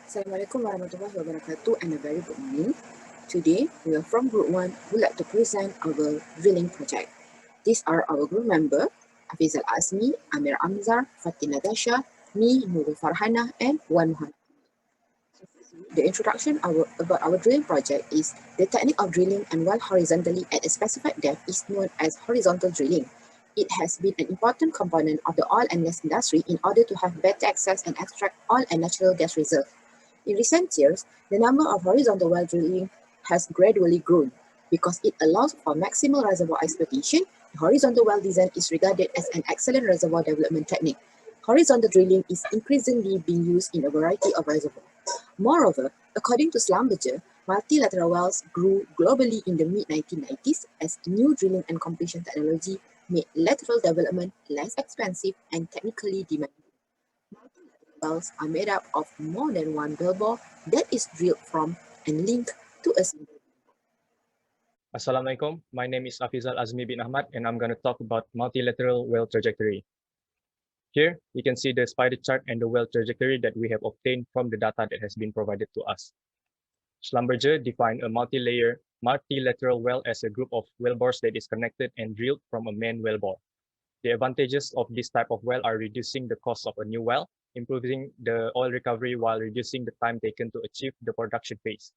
Assalamualaikum warahmatullahi wabarakatuh and a very good morning. Today, we are from Group 1 would like to present our drilling project. These are our group members, Afizal Azmi, Amir Amzar, Fatina Dasha, me, Nurul Farhana, and Wan Muhammad. The introduction about our drilling project is the technique of drilling and well horizontally at a specified depth is known as horizontal drilling. It has been an important component of the oil and gas industry in order to have better access and extract oil and natural gas reserves. In recent years, the number of horizontal well drilling has gradually grown. Because it allows for maximal reservoir exploitation, the horizontal well design is regarded as an excellent reservoir development technique. Horizontal drilling is increasingly being used in a variety of reservoirs. Moreover, according to Schlumberger, multilateral wells grew globally in the mid-1990s as new drilling and completion technology made lateral development less expensive and technically demanding. Wells are made up of more than one wellbore that is drilled from and linked to a single. Assalamualaikum. My name is Afizal Azmi bin Ahmad, and I'm going to talk about multilateral well trajectory. Here, you can see the spider chart and the well trajectory that we have obtained from the data that has been provided to us. Schlumberger defined a multilateral well as a group of wellbores that is connected and drilled from a main wellbore. The advantages of this type of well are reducing the cost of a new well, improving the oil recovery while reducing the time taken to achieve the production phase.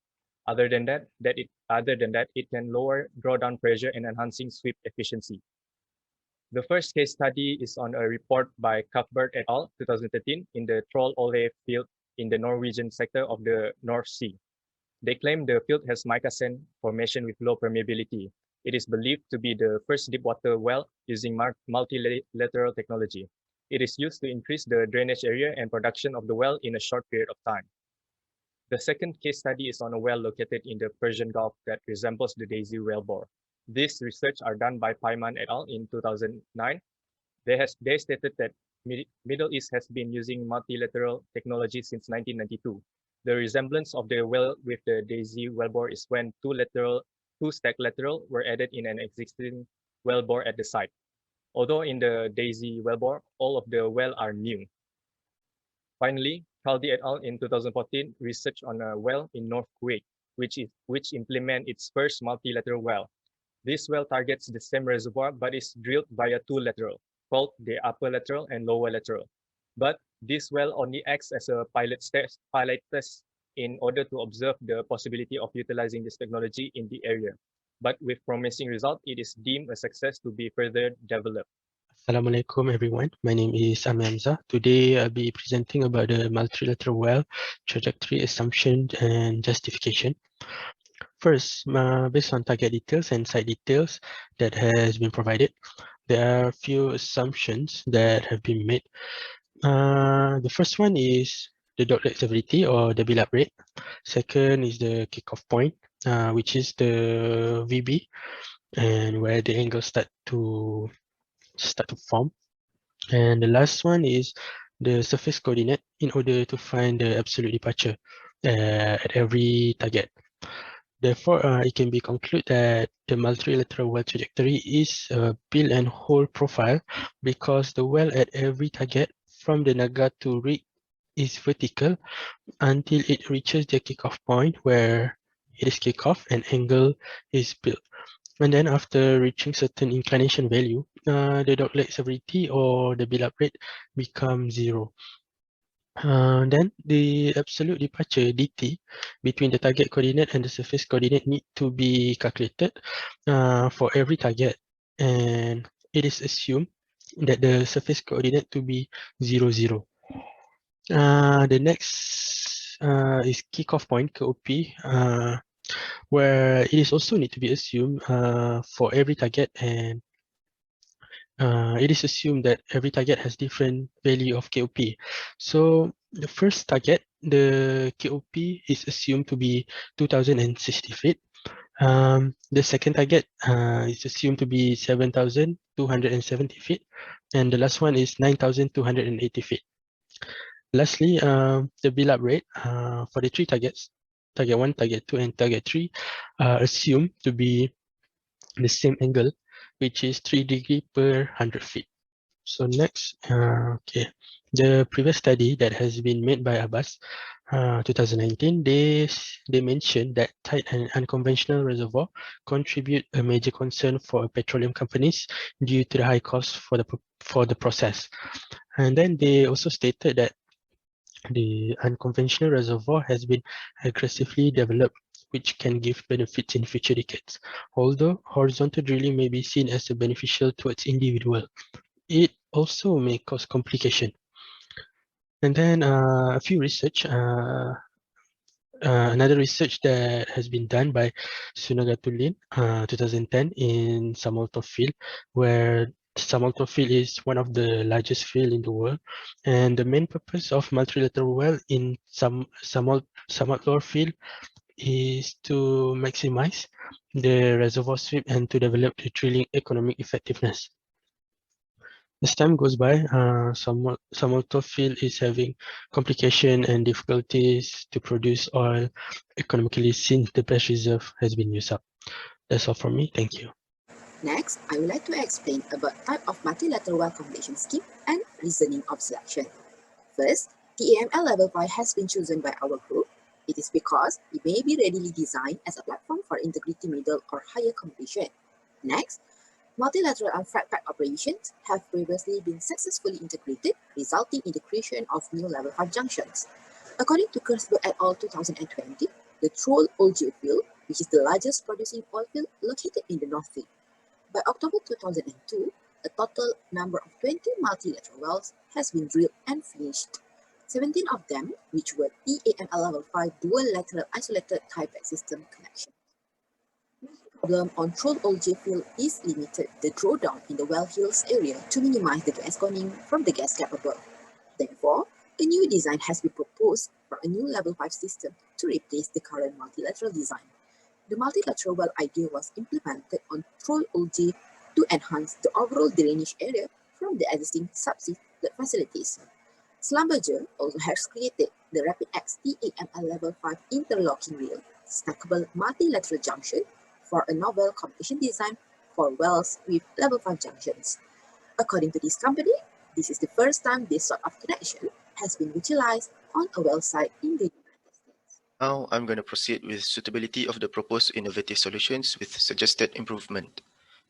Other than that, it can lower drawdown pressure and enhancing sweep efficiency. The first case study is on a report by Cuthbert et al. 2013 in the Troll Ole field in the Norwegian sector of the North Sea. They claim the field has mica sand formation with low permeability. It is believed to be the first deepwater well using multilateral technology. It is used to increase the drainage area and production of the well in a short period of time. The second case study is on a well located in the Persian Gulf that resembles the Daisy wellbore. This research are done by Paiman et al. In 2009. They stated that Middle East has been using multilateral technology since 1992. The resemblance of the well with the Daisy wellbore is when two stacked lateral were added in an existing wellbore at the site. Although in the Daisy wellbore, all of the well are new. Finally, Khaldi et al. In 2014 research on a well in North Kuwait, which implement its first multilateral well. This well targets the same reservoir but is drilled via two lateral, called the upper lateral and lower lateral. But this well only acts as a pilot test in order to observe the possibility of utilizing this technology in the area. But with promising result, it is deemed a success to be further developed. Assalamualaikum everyone. My name is Amir Hamzah. Today I'll be presenting about the multilateral well trajectory assumption and justification. First, based on target details and site details that has been provided, there are a few assumptions that have been made. The first one is the dotlet severity or the build-up rate. Second is the kickoff point, which is the VB, and where the angles start to form. And the last one is the surface coordinate in order to find the absolute departure at every target. Therefore, it can be concluded that the multilateral well trajectory is a build and hold profile because the well at every target from the Naga to rig is vertical until it reaches the kickoff point where it is kick off and angle is built. And then after reaching certain inclination value, the dotlet severity or the build-up rate becomes 0. Then the absolute departure dt between the target coordinate and the surface coordinate need to be calculated for every target, and it is assumed that the surface coordinate to be 0, 0. The next is kickoff point, KOP, where it is also need to be assumed for every target, and it is assumed that every target has different value of KOP. So the first target, the KOP is assumed to be 2060 feet. The second target is assumed to be 7,270 feet, and the last one is 9,280 feet. Lastly, the build-up rate for the three targets, target 1, target 2, and target 3, are assumed to be the same angle, which is 3 degrees per 100 feet. So next, okay, The previous study that has been made by Abbas, 2019, they mentioned that tight and unconventional reservoir contribute a major concern for petroleum companies due to the high cost for the process. And then they also stated that the unconventional reservoir has been aggressively developed, which can give benefits in future decades. Although horizontal drilling may be seen as beneficial towards individual, it also may cause complication. And then a few research, another research that has been done by Sunagatulin, 2010 in Samoltov field, where Samoltov field is one of the largest field in the world. And the main purpose of multilateral well in Samoltov field is to maximize the reservoir sweep and to develop the drilling economic effectiveness. As time goes by, Samoltov field is having complication and difficulties to produce oil economically since the best reserve has been used up. That's all from me. Thank you. Next, I would like to explain about type of multilateral well completion scheme and reasoning of selection. First, TAML Level 5 has been chosen by our group. It is because it may be readily designed as a platform for integrity middle or higher completion. Next, multilateral and frac pack operations have previously been successfully integrated, resulting in the creation of new Level 5 junctions. According to Kurzberg et al. 2020, the Troll Olje field, which is the largest producing oil field located in the North Sea. By October 2002, a total number of 20 multilateral wells has been drilled and finished. 17 of them, which were TAML Level 5 dual lateral isolated tieback system connections. The problem on Troll Olje field is limited the drawdown in the well hills area to minimize the gas coming from the gas cap above. Therefore, a new design has been proposed for a new Level 5 system to replace the current multilateral design. The multilateral well idea was implemented on Troll Olje to enhance the overall drainage area from the existing subsea facilities. Schlumberger also has created the RapidX TAML Level 5 interlocking rail stackable multilateral junction for a novel completion design for wells with Level 5 junctions. According to this company, this is the first time this sort of connection has been utilized on a well site in the United States. Now I'm going to proceed with suitability of the proposed innovative solutions with suggested improvement.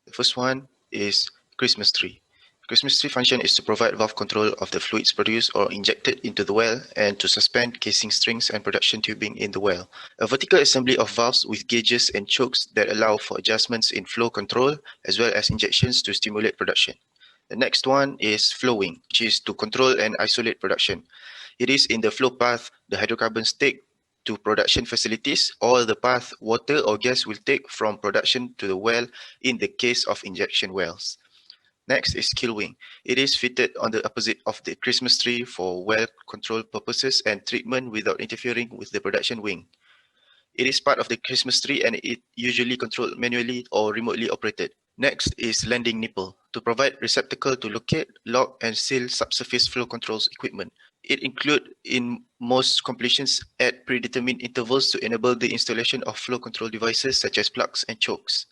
The first one is Christmas tree. Christmas tree function is to provide valve control of the fluids produced or injected into the well and to suspend casing strings and production tubing in the well. A vertical assembly of valves with gauges and chokes that allow for adjustments in flow control as well as injections to stimulate production. The next one is flowing, which is to control and isolate production. It is in the flow path the hydrocarbons take to production facilities or the path water or gas will take from production to the well in the case of injection wells. Next is kill wing. It is fitted on the opposite of the Christmas tree for well control purposes and treatment without interfering with the production wing. It is part of the Christmas tree and it usually controlled manually or remotely operated. Next is landing nipple, to provide receptacle to locate, lock and seal subsurface flow controls equipment. It includes in most completions at predetermined intervals to enable the installation of flow control devices such as plugs and chokes.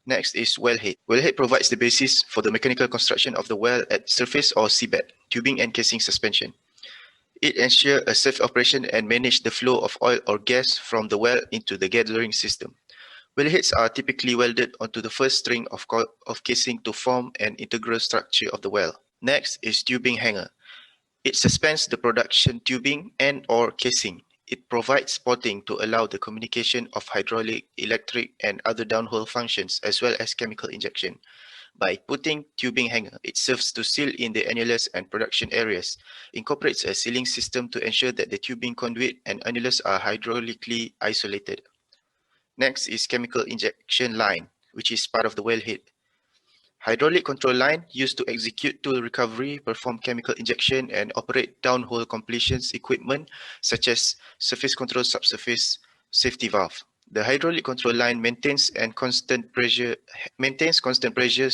Next is wellhead. Wellhead provides the basis for the mechanical construction of the well at surface or seabed, tubing and casing suspension. It ensures a safe operation and manage the flow of oil or gas from the well into the gathering system. Wellheads are typically welded onto the first string of casing to form an integral structure of the well. Next is tubing hanger. It suspends the production tubing and or casing. It provides spotting to allow the communication of hydraulic, electric, and other downhole functions as well as chemical injection. By putting tubing hanger, it serves to seal in the annulus and production areas, incorporates a sealing system to ensure that the tubing conduit and annulus are hydraulically isolated. Next is chemical injection line, which is part of the wellhead. Hydraulic control line used to execute tool recovery, perform chemical injection, and operate downhole completions equipment such as surface control subsurface safety valve. The hydraulic control line maintains constant pressures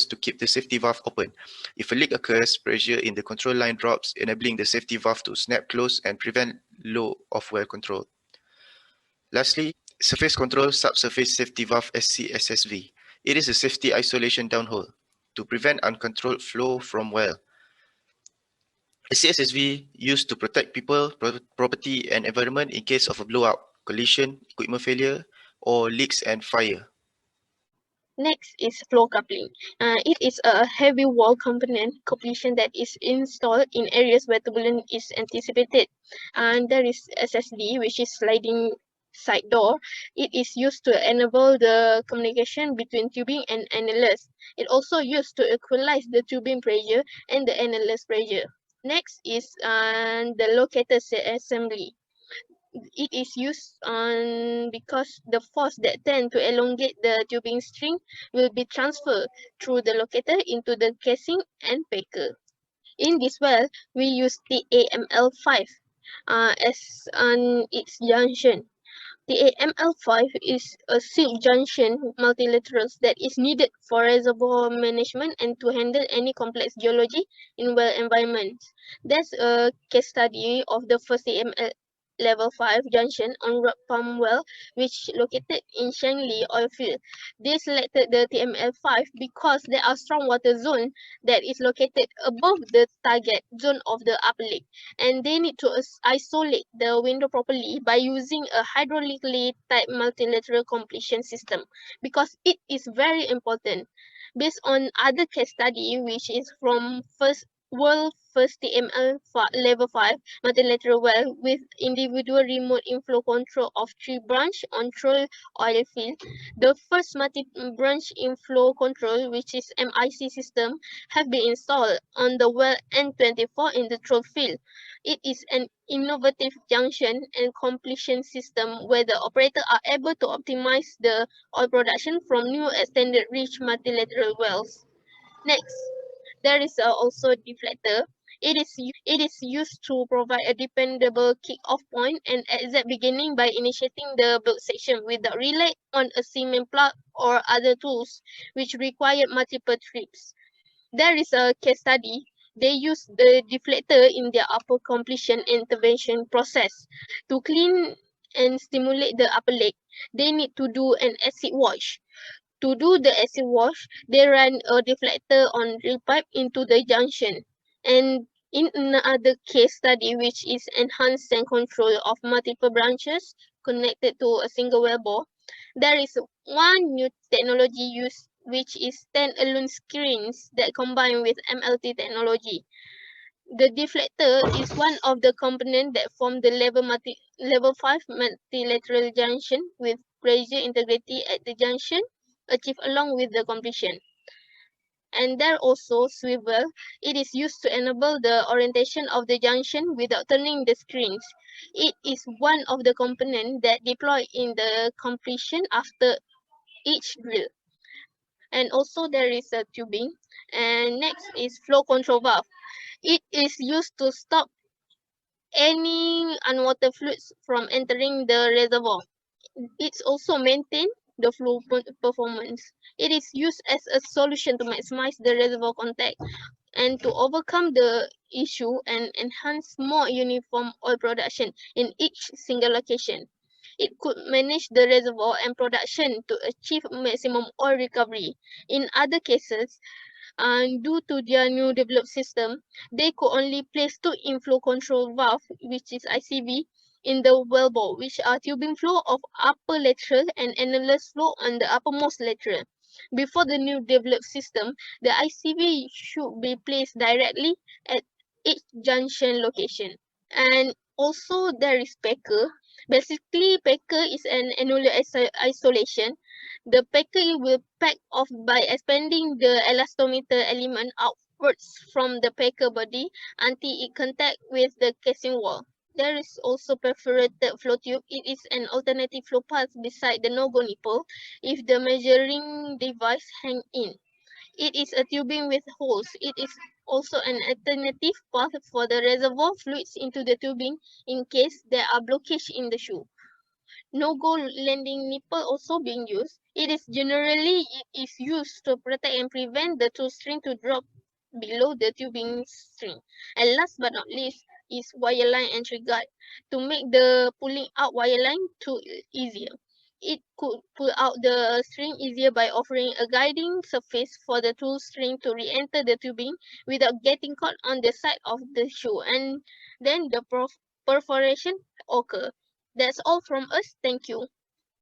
to keep the safety valve open. If a leak occurs, pressure in the control line drops, enabling the safety valve to snap close and prevent low of well control. Lastly, surface control subsurface safety valve SCSSV. It is a safety isolation downhole to prevent uncontrolled flow from well. A CSSV used to protect people, property, and environment in case of a blowout, collision, equipment failure, or leaks and fire. Next is flow coupling. It is a heavy wall component completion that is installed in areas where turbulence is anticipated. And there is SSD, which is sliding side door. It is used to enable the communication between tubing and annulus. It also used to equalize the tubing pressure and the annulus pressure. Next is the locator assembly. It is used because the force that tend to elongate the tubing string will be transferred through the locator into the casing and packer. In this well, we use TAML5 as its junction. TAML5 is a silk junction multilaterals that is needed for reservoir management and to handle any complex geology in well environments. There's a case study of the first TAML level 5 junction on Rod Pump Well, which located in Shangli oil field. They selected the TML5 because there are strong water zone that is located above the target zone of the upper lake, and they need to isolate the window properly by using a hydraulically type multilateral completion system because it is very important. Based on other case study, which is from world first TML level 5 multilateral well with individual remote inflow control of 3 branch on Troll oil field. The first multi-branch inflow control, which is MIC system, have been installed on the well N24 in the Troll field. It is an innovative junction and completion system where the operator are able to optimize the oil production from new extended reach multilateral wells. Next, there is also deflector. It is used to provide a dependable kick-off point and exit beginning by initiating the build section without rely on a cement plug or other tools which require multiple trips. There is a case study. They use the deflector in their upper completion intervention process. To clean and stimulate the upper lake, they need to do an acid wash. To do the acid wash, they run a deflector on drill pipe into the junction. And in another case study, which is enhanced and control of multiple branches connected to a single well bore, there is one new technology used, which is standalone screens that combine with MLT technology. The deflector is one of the components that form the level 5 multilateral junction with pressure integrity at the junction achieved along with the completion. And there also swivel. It is used to enable the orientation of the junction without turning the screens. It is one of the components that deploy in the completion after each drill. And also there is a tubing. And next is flow control valve. It is used to stop any unwanted fluids from entering the reservoir. It's also maintain the flow performance. It is used as a solution to maximize the reservoir contact and to overcome the issue and enhance more uniform oil production in each single location. It could manage the reservoir and production to achieve maximum oil recovery. In other cases, due to their new developed system, they could only place 2 inflow control valve, which is ICV, in the wellbore, which are tubing flow of upper lateral and annulus flow on the uppermost lateral. Before the new developed system, the ICV should be placed directly at each junction location. And also there is packer. Basically, packer is an annular isolation. The packer will pack off by expanding the elastometer element outwards from the packer body until it contact with the casing wall. There is also perforated flow tube. It is an alternative flow path beside the no-go nipple if the measuring device hang in. It is a tubing with holes. It is also an alternative path for the reservoir fluids into the tubing in case there are blockage in the shoe. No-go landing nipple also being used. It is used to protect and prevent the tool string to drop below the tubing string. And last but not least is wireline entry guard to make the pulling out wireline too easier. it could pull out the string easier by offering a guiding surface for the tool string to re-enter the tubing without getting caught on the side of the shoe, and then the perforation occur. That's all from us. Thank you.